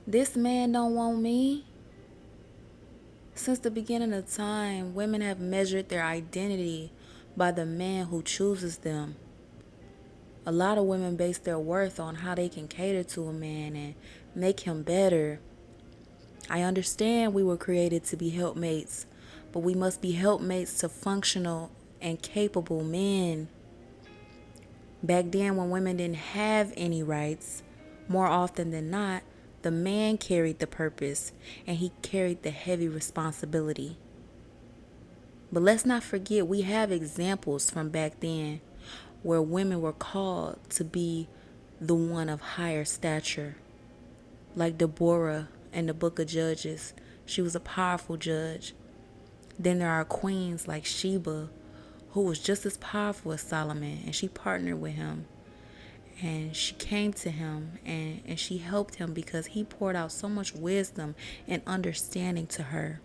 This man don't want me. Since the beginning of time, women have measured their identity by the man who chooses them. A lot of women base their worth on how they can cater to a man and make him better. I understand we were created to be helpmates, but we must be helpmates to functional and capable men. Back then, when women didn't have any rights, more often than not, the man carried the purpose and he carried the heavy responsibility. But let's not forget, we have examples from back then where women were called to be the one of higher stature. Like Deborah in the book of Judges, she was a powerful judge. Then there are queens like Sheba, who was just as powerful as Solomon, and she partnered with him. And she came to him and she helped him because he poured out so much wisdom and understanding to her.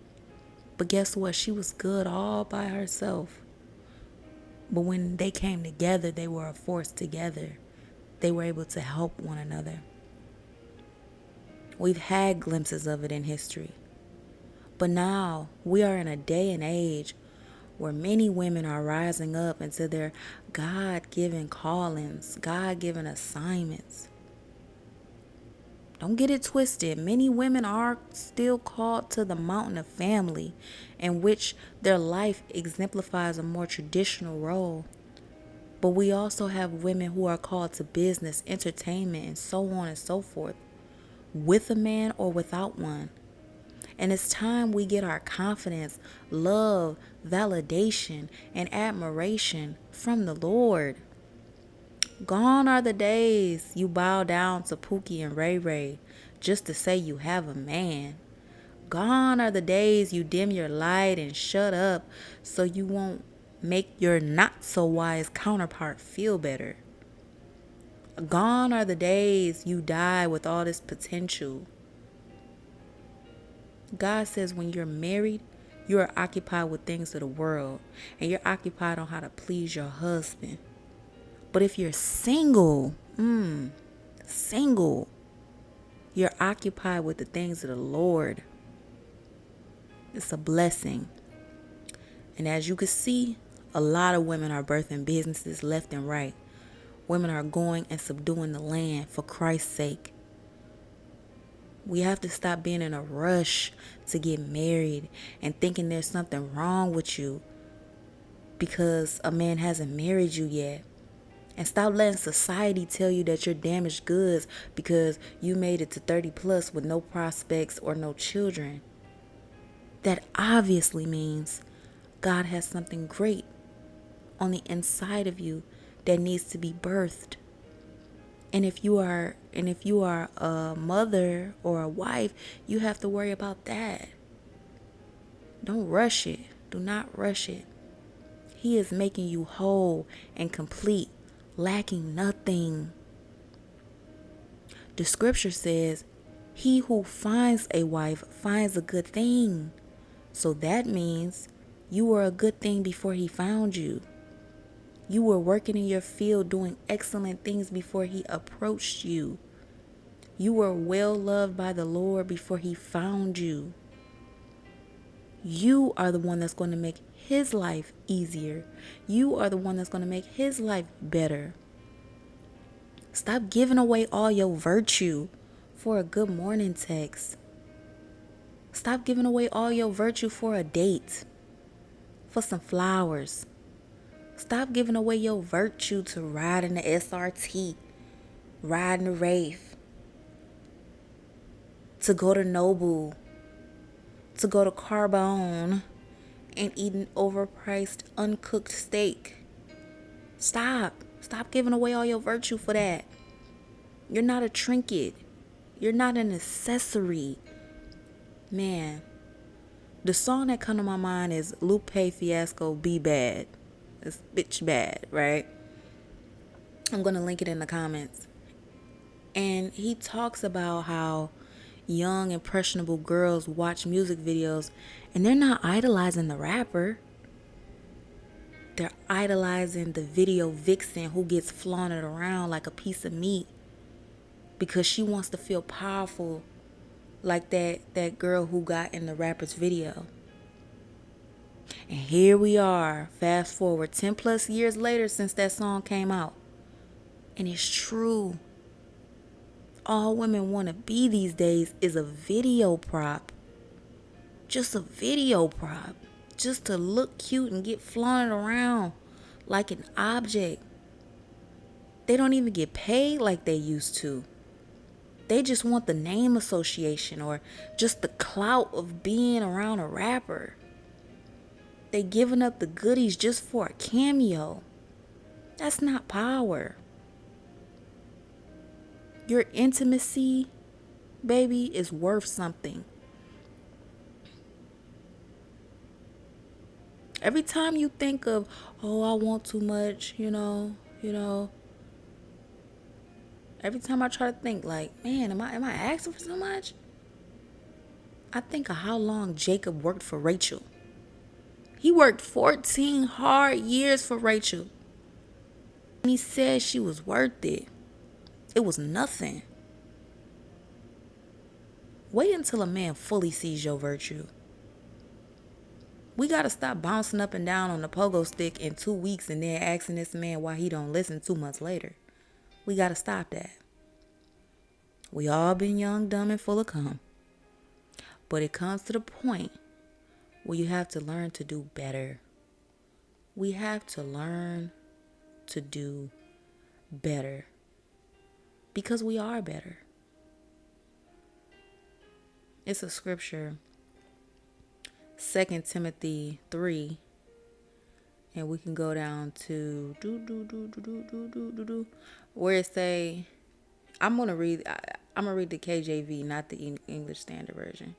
But guess what? She was good all by herself. But when they came together, they were a force together. They were able to help one another. We've had glimpses of it in history. But now we are in a day and age where many women are rising up into their God-given callings, God-given assignments. Don't get it twisted. Many women are still called to the mountain of family, in which their life exemplifies a more traditional role. But we also have women who are called to business, entertainment, and so on and so forth, with a man or without one. And it's time we get our confidence, love, validation, and admiration from the Lord. Gone are the days you bow down to Pookie and Ray Ray just to say you have a man. Gone are the days you dim your light and shut up so you won't make your not so wise counterpart feel better. Gone are the days you die with all this potential. God says when you're married, you are occupied with things of the world and you're occupied on how to please your husband. But if you're single, you're occupied with the things of the Lord. It's a blessing. And as you can see, a lot of women are birthing businesses left and right. Women are going and subduing the land for Christ's sake. We have to stop being in a rush to get married and thinking there's something wrong with you because a man hasn't married you yet. And stop letting society tell you that you're damaged goods because you made it to 30 plus with no prospects or no children. That obviously means God has something great on the inside of you that needs to be birthed. And if you are a mother or a wife, you have to worry about that. Don't rush it. Do not rush it. He is making you whole and complete, lacking nothing. The scripture says, he who finds a wife finds a good thing. So that means you were a good thing before he found you. You were working in your field doing excellent things before he approached you. You were well loved by the Lord before he found you. You are the one that's going to make his life easier. You are the one that's going to make his life better. Stop giving away all your virtue for a good morning text. Stop giving away all your virtue for a date, for some flowers. Stop giving away your virtue to ride in the SRT, ride in the Wraith, to go to Noble, to go to Carbone and eat an overpriced uncooked steak. Stop giving away all your virtue for that. You're not a trinket. You're not an accessory. Man, the song that come to my mind is Lupe Fiasco, Be Bad. It's bitch bad, right? I'm going to link it in the comments. And he talks about how young, impressionable girls watch music videos and they're not idolizing the rapper. They're idolizing the video vixen who gets flaunted around like a piece of meat because she wants to feel powerful like that girl who got in the rapper's video. And here we are, fast forward 10 plus years later since that song came out. And it's true. All women want to be these days is a video prop. Just a video prop. Just to look cute and get flaunted around like an object. They don't even get paid like they used to. They just want the name association or just the clout of being around a rapper. They giving up the goodies just for a cameo. That's not power. Your intimacy, baby, is worth something. Every time you think of, oh, I want too much, every time I try to think like, man, am I asking for so much? I think of how long Jacob worked for Rachel. He worked 14 hard years for Rachel. And he said she was worth it. It was nothing. Wait until a man fully sees your virtue. We got to stop bouncing up and down on the pogo stick in 2 weeks and then asking this man why he don't listen 2 months later. We got to stop that. We all been young, dumb, and full of cum. But it comes to the point where you have to learn to do better. We have to learn to do better. Because we are better. It's a scripture, 2 Timothy 3, and we can go down to where it say, I'm gonna read the KJV, not the English Standard Version.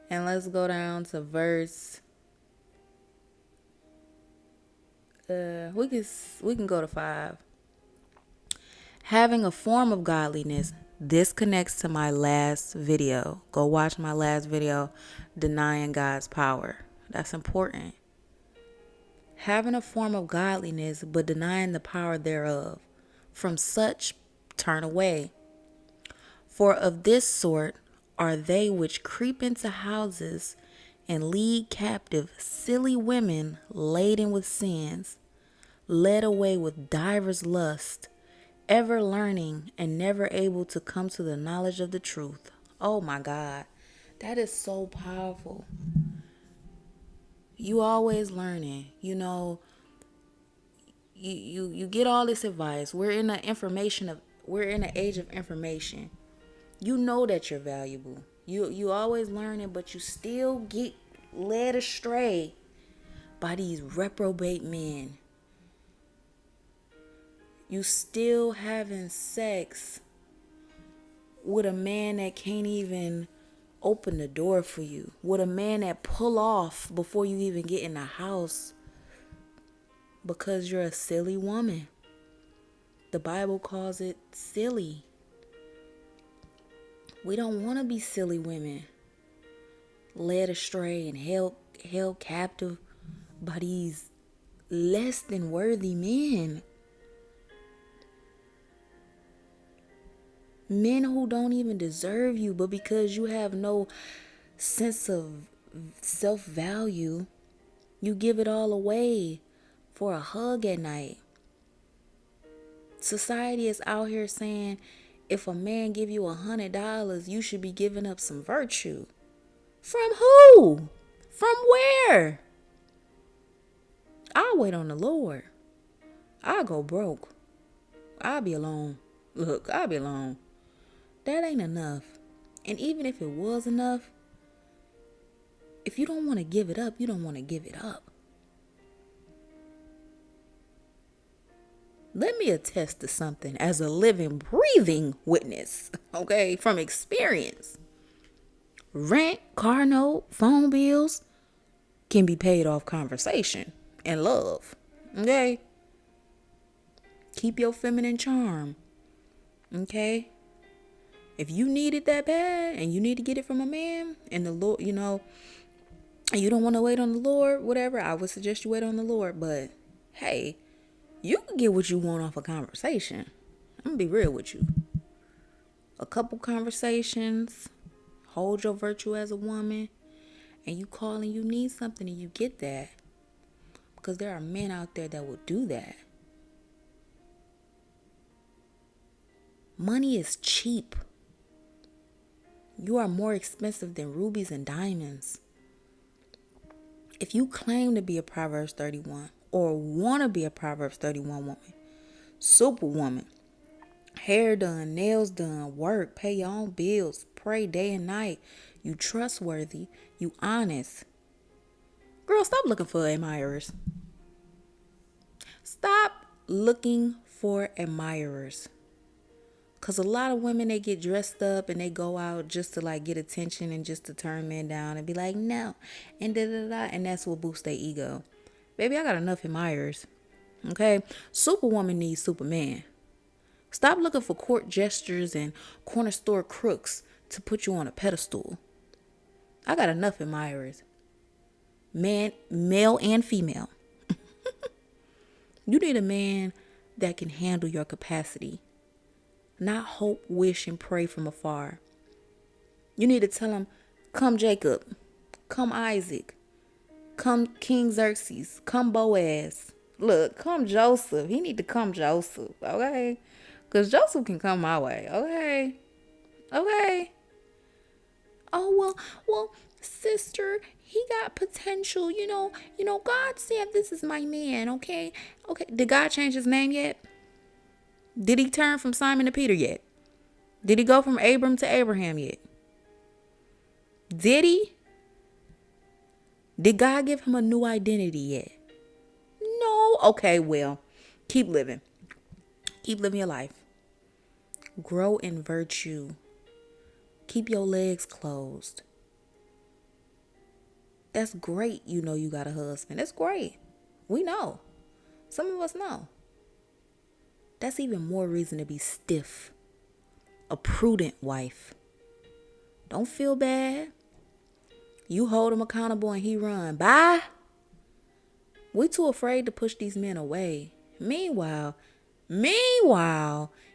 And let's go down to verse. We can go to 5. Having a form of godliness. This connects to my last video. Go watch my last video, denying God's power. That's important. Having a form of godliness, but denying the power thereof. From such turn away. For of this sort are they which creep into houses and lead captive silly women laden with sins, led away with divers lusts, ever learning and never able to come to the knowledge of the truth. Oh my God, that is so powerful. You always learning, you get all this advice. We're in an age of information. You know that you're valuable. You always learning, but you still get led astray by these reprobate men. You still having sex with a man that can't even open the door for you. With a man that pull off before you even get in the house because you're a silly woman. The Bible calls it silly. We don't want to be silly women, led astray and held captive by these less than worthy men. Men who don't even deserve you, but because you have no sense of self-value, you give it all away for a hug at night. Society is out here saying, if a man give you $100, you should be giving up some virtue. From who? From where? I'll wait on the Lord. I'll go broke. I'll be alone. Look, I'll be alone. That ain't enough. And even if it was enough, if you don't want to give it up, you don't want to give it up. Let me attest to something as a living, breathing witness, okay, from experience. Rent, car note, phone bills can be paid off conversation and love, okay? Keep your feminine charm, okay? If you need it that bad and you need to get it from a man and the Lord, and you don't want to wait on the Lord, whatever, I would suggest you wait on the Lord, but hey, you can get what you want off a conversation. I'm gonna be real with you. A couple conversations, hold your virtue as a woman, and you call and you need something and you get that. Because there are men out there that will do that. Money is cheap. You are more expensive than rubies and diamonds. If you claim to be a Proverbs 31 or want to be a Proverbs 31 woman, superwoman, hair done, nails done, work, pay your own bills, pray day and night, you trustworthy, you honest. Girl, stop looking for admirers. Stop looking for admirers. Because a lot of women, they get dressed up and they go out just to like get attention and just to turn men down and be like, no, and da-da-da. And that's what boosts their ego. Baby, I got enough admirers. Okay? Superwoman needs Superman. Stop looking for court gestures and corner store crooks to put you on a pedestal. I got enough admirers. Man, male and female. You need a man that can handle your capacity. Not hope, wish, and pray from afar. You need to tell him, come Jacob, come Isaac, come King Xerxes, come Boaz. Look, come Joseph. He need to come Joseph, okay? Because Joseph can come my way, okay? Okay? Oh, well, sister, he got potential, you know, God said this is my man, okay? Okay, did God change his name yet? Did he turn from Simon to Peter yet? Did he go from Abram to Abraham yet? Did he? Did God give him a new identity yet? No. Okay, well, keep living. Keep living your life. Grow in virtue. Keep your legs closed. That's great, you know you got a husband. That's great. We know. Some of us know. That's even more reason to be stiff. A prudent wife. Don't feel bad. You hold him accountable and he run. Bye. We too afraid to push these men away. Meanwhile,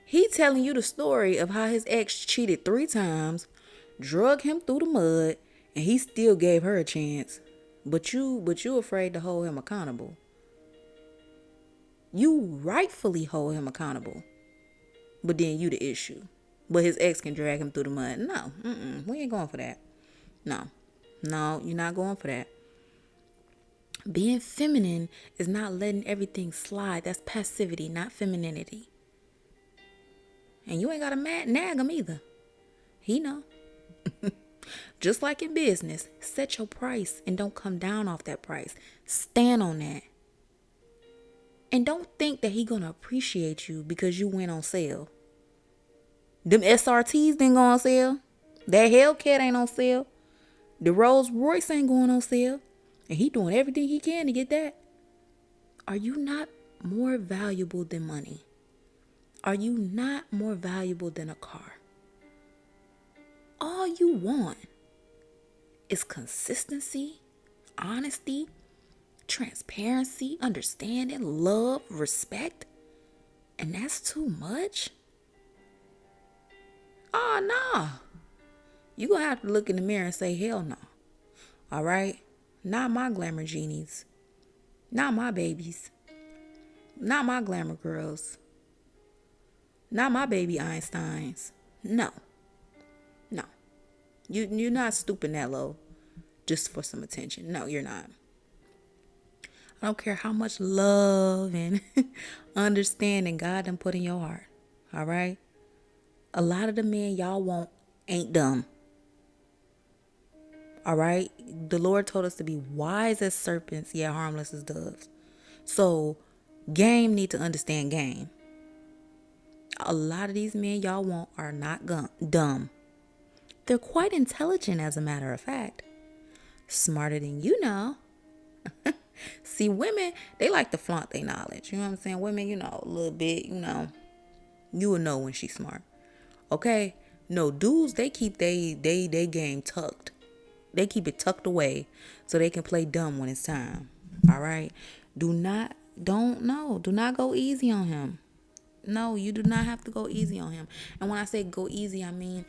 he telling you the story of how his ex cheated 3 times, drug him through the mud, and he still gave her a chance. But you afraid to hold him accountable. You rightfully hold him accountable. But then you the issue. But his ex can drag him through the mud. No, we ain't going for that. No, you're not going for that. Being feminine is not letting everything slide. That's passivity, not femininity. And you ain't got to nag him either. He know. Just like in business, set your price and don't come down off that price. Stand on that. And don't think that he gonna appreciate you because you went on sale. Them SRTs didn't go on sale. That Hellcat ain't on sale. The Rolls Royce ain't going on sale. And he doing everything he can to get that. Are you not more valuable than money? Are you not more valuable than a car? All you want is consistency, honesty, transparency, understanding, love, respect. And that's too much? Oh, no. You're going to have to look in the mirror and say, hell no. All right? Not my glamour genies. Not my babies. Not my glamour girls. Not my baby Einsteins. No. You're not stooping that low just for some attention. No, you're not. I don't care how much love and understanding God done put in your heart. All right? A lot of the men y'all want ain't dumb. All right? The Lord told us to be wise as serpents, yet harmless as doves. So, game need to understand game. A lot of these men y'all want are not dumb. They're quite intelligent, as a matter of fact. Smarter than you know. See, women, they like to flaunt their knowledge. You know what I'm saying? Women, a little bit, you will know when she's smart. Okay? No, dudes, they keep they game tucked. They keep it tucked away so they can play dumb when it's time. All right? Do not Do not go easy on him. No, you do not have to go easy on him. And when I say go easy, I mean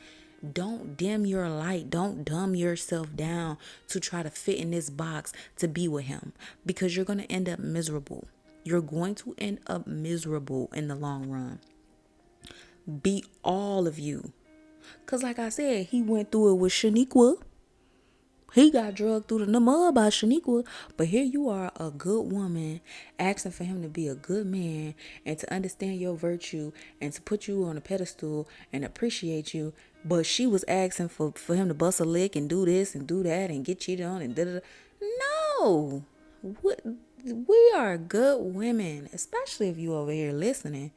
don't dim your light. Don't dumb yourself down to try to fit in this box to be with him, because you're going to end up miserable. You're going to end up miserable in the long run. Be all of you. Because like I said, he went through it with Shaniqua. He got drugged through the mud by Shaniqua. But here you are, a good woman, asking for him to be a good man and to understand your virtue and to put you on a pedestal and appreciate you. But she was asking for him to bust a lick and do this and do that and get cheated on and da-da-da. No. We are good women, especially if you over here listening.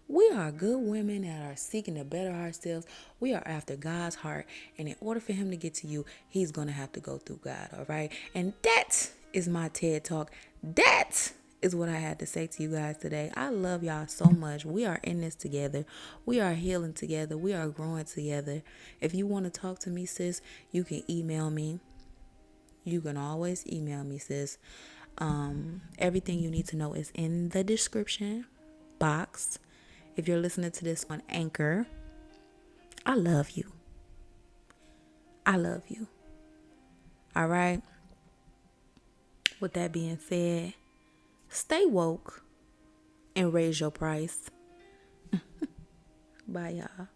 We are good women that are seeking to better ourselves. We are after God's heart. And in order for him to get to you, he's going to have to go through God. All right. And that is my TED Talk. That is what I had to say to you guys today. I love y'all so much. We are in this together. We are healing together. We are growing together. If you want to talk to me, sis, you can email me. You can always email me, sis. Everything you need to know is in the description box. If you're listening to this on Anchor, I love you. I love you. All right. With that being said, stay woke and raise your price. Bye, y'all.